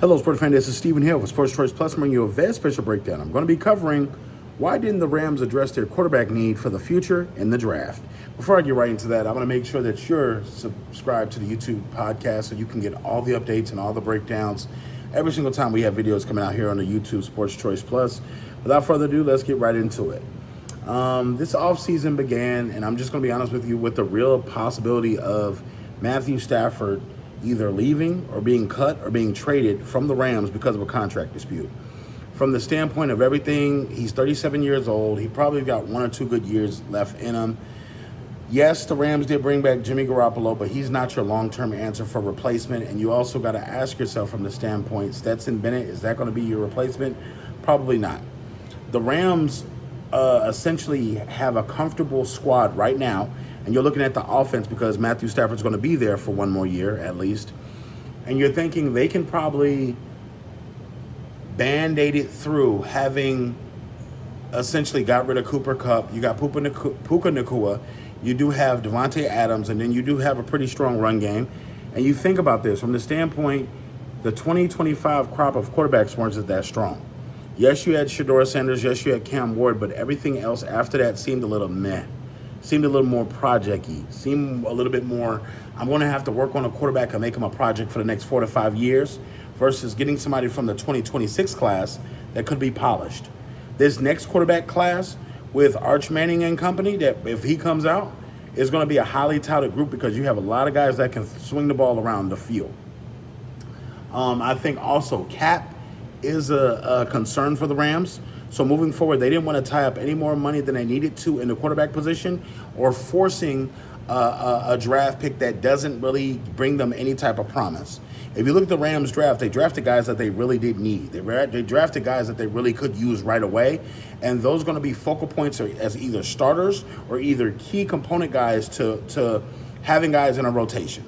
Hello, Sports fan. This is Stephen Hill with Sports Choice Plus, bringing you a very special breakdown. I'm going to be covering why didn't the Rams address their quarterback need for the future in the draft. Before I get right into that, I want to make sure that you're subscribed to the YouTube podcast so you can get all the updates and all the breakdowns every single time we have videos coming out here on the YouTube Sports Choice Plus. Without further ado, let's get right into it. This offseason began, and I'm just going to be honest with you, with the real possibility of Matthew Stafford either leaving or being cut or being traded from the Rams because of a contract dispute. From the standpoint of everything, he's 37 years old. He probably got 1 or 2 good years left in him. Yes, the Rams did bring back Jimmy Garoppolo, but he's not your long-term answer for replacement. And you also got to ask yourself from the standpoint, Stetson Bennett, is that going to be your replacement? Probably not. The Rams essentially have a comfortable squad right now, and you're looking at the offense because Matthew Stafford's going to be there for 1 more year at least, and you're thinking they can probably Band-Aid it through having essentially got rid of Cooper Kupp. You got Puka Nacua. You do have Devontae Adams, and then you do have a pretty strong run game. And you think about this from the standpoint, the 2025 crop of quarterbacks weren't that strong. Yes, you had Shedeur Sanders. Yes, you had Cam Ward, but everything else after that seemed a little meh. Seemed a little more project-y. Seemed a little bit more, I'm going to have to work on a quarterback and make him a project for the next 4 to 5 years versus getting somebody from the 2026 class that could be polished. This next quarterback class with Arch Manning and company, that if he comes out, is going to be a highly touted group because you have a lot of guys that can swing the ball around the field. I think also Cap is a concern for the Rams. So moving forward, they didn't want to tie up any more money than they needed to in the quarterback position or forcing a draft pick that doesn't really bring them any type of promise. If you look at the Rams draft, they drafted guys that they really did need. They drafted guys that they really could use right away, and those are going to be focal points as either starters or either key component guys to having guys in a rotation.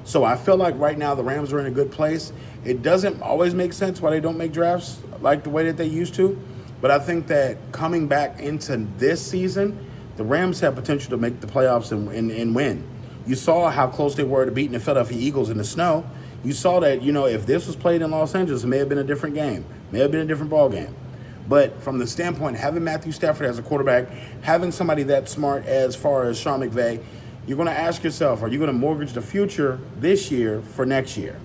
So I feel like right now the Rams are in a good place. It doesn't always make sense why they don't make drafts like the way that they used to, but I think that coming back into this season, the Rams have potential to make the playoffs and win. You saw how close they were to beating the Philadelphia Eagles in the snow. You saw that, if this was played in Los Angeles, it may have been a different game, may have been a different ball game. But from the standpoint, having Matthew Stafford as a quarterback, having somebody that smart as far as Sean McVay, you're going to ask yourself, are you going to mortgage the future this year for next year?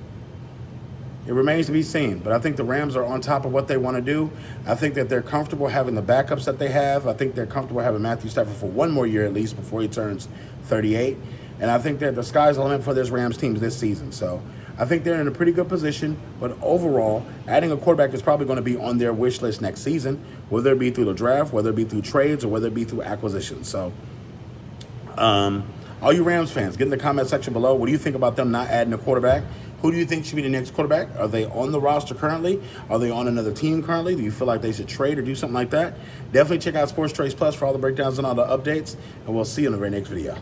It remains to be seen, but I think the Rams are on top of what they want to do. I think that they're comfortable having the backups that they have. I think they're comfortable having Matthew Stafford for 1 more year at least before he turns 38. And I think that the sky's the limit for this Rams team this season. So I think they're in a pretty good position, but overall, adding a quarterback is probably going to be on their wish list next season, whether it be through the draft, whether it be through trades, or whether it be through acquisitions. So all you Rams fans, get in the comment section below. What do you think about them not adding a quarterback? Who do you think should be the next quarterback? Are they on the roster currently? Are they on another team currently? Do you feel like they should trade or do something like that? Definitely check out Sports Choice Plus for all the breakdowns and all the updates, and we'll see you in the very next video.